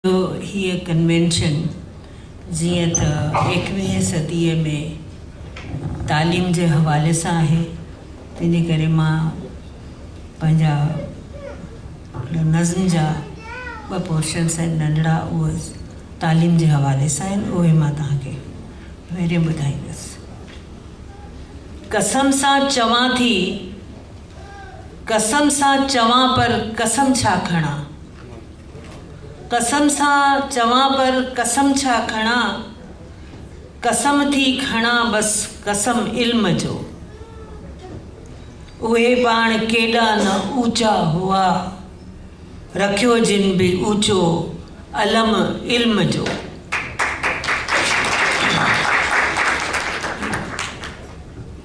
हीअ कन्वेंशन जीअं त 21वीं सदीअ में तालीम जे हवाले सां आहे, तंहिंजे करे मां पंहिंजा नज़्म जा ॿ पोर्शन्स आहिनि नंढड़ा, उहे तालीम जे हवाले सां आहिनि, उहे मां तव्हांखे पहिरियों ॿुधाईंदसि। कसम सां चवां थी, कसम सां चवां पर कसम छा खणा, कसम सां चवां पर कसम छा खणा, कसम थी खणा बस कसम इल्म जो। उहे पाण केॾा न ऊचा हुआ, रखियो जिन बि ऊचो अलम इल्म जो।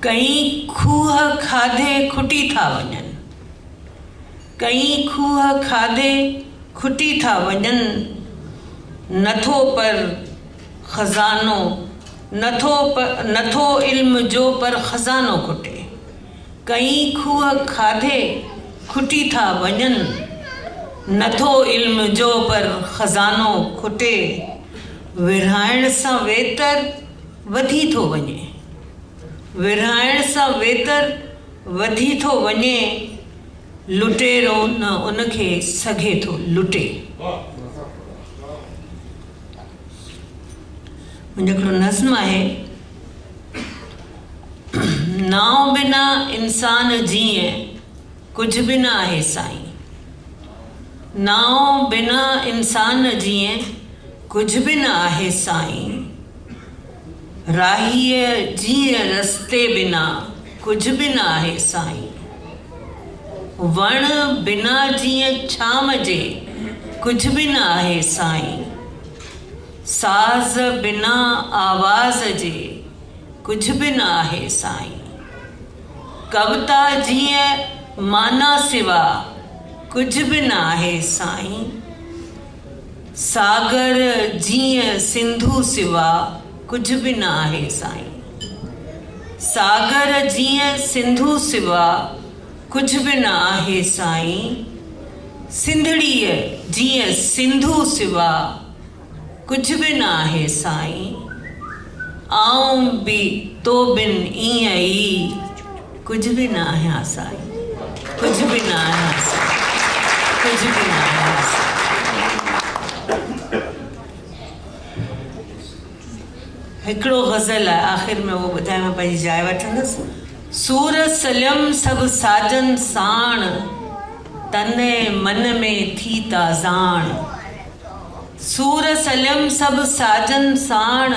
कई खूह खाधे खुटी था वञनि, कई खूह खाधे खुटी था वञनि, नथो पर खज़ानो नथो इल्म जो पर खज़ानो खुटे। कई खूह खाधे खुटी था वञनि, नथो इल्म जो पर खज़ानो खुटे। विरहाइण सां वेतर वधी थो वञे, विरहाइण सां वेतर वधी थो वञे, लुटेरो न उनखे सघे थो लुटे। मुंहिंजो हिकिड़ो नज़्म आहे, नाव बिना इंसान जीअं कुझु बि न आहे साईं, नाव बिना इंसान जीअं कुझु बि न आहे साईं, राहीअ जीअं रस्ते बिना कुझु बि न आहे साईं, वण बिना जीअं छाम जे कुझु बि न आहे साईं, साज़ बिना आवाज़ जे कुझु बि न आहे साईं, कविता जीअं माना सिवा कुझु बि न आहे साईं, सागर जीअं सिंधु सिवा कुझु बि न आहे साईं, सागर जीअं सिंधु सिवा कुझु बि न आहे साईं, सिंधड़ीअ जीअं सिंधु सिवा कुझु बि न आहे साईं, आऊं बि तो बिन ईअं ई कुझु बि न आहियां साईं, कुझु बि न आहियां साईं, कुझु बि न आहियां साईं। हिकिड़ो गज़ल आहे, आख़िर में उहो ॿुधाए मां पंहिंजी जाइ वठंदसि। सूर सलियम सभु साजन साण, तने मन में थी ताज़ाण। सूर सलियम सभु साजन साण,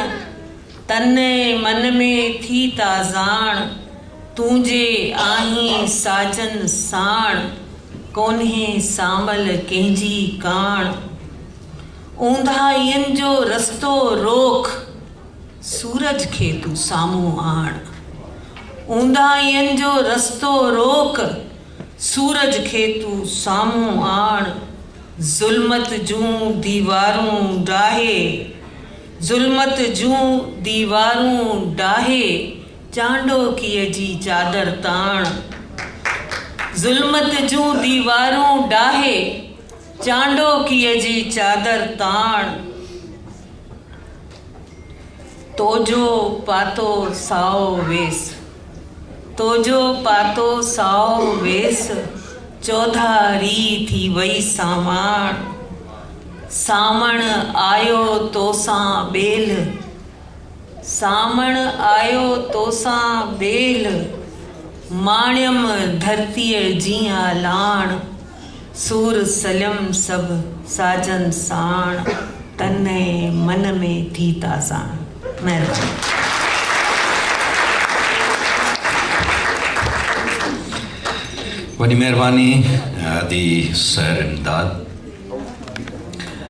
तने मन में थी ताज़ाण। तुंहिंजे आहीं साजन साण, कोन्हे सामल कंहिंजी काण। ऊंधाइयुनि जो रस्तो रोक, सूरज खे तूं साम्हूं आण। ऊंधाइयुनि जो रस्तो रोक, सूरज खे तूं साम्हूं आण। ज़ुल्मत जूं दीवारूं डाहे, ज़ुल्मत जूं दीवारूं डाहे, चांडोकीअ जी चादर ताण। ज़ुल्मत जूं दीवारूं डाहे, चांडोकीअ जी चादर ताण। तोजो पातो साओ वेस, तोजो पातो साओ वेस, चौधारी थी वई सामाण। सामण आयो तोसां बेल, सामण आयो तोसां बेल, माण्यम धरतीअ जीअं लाण। सूर सलियम सभु साजन साण, तने मन में थी ताज़ाण। महिरबानी। वॾी महिरबानी दी सैर इमदाद।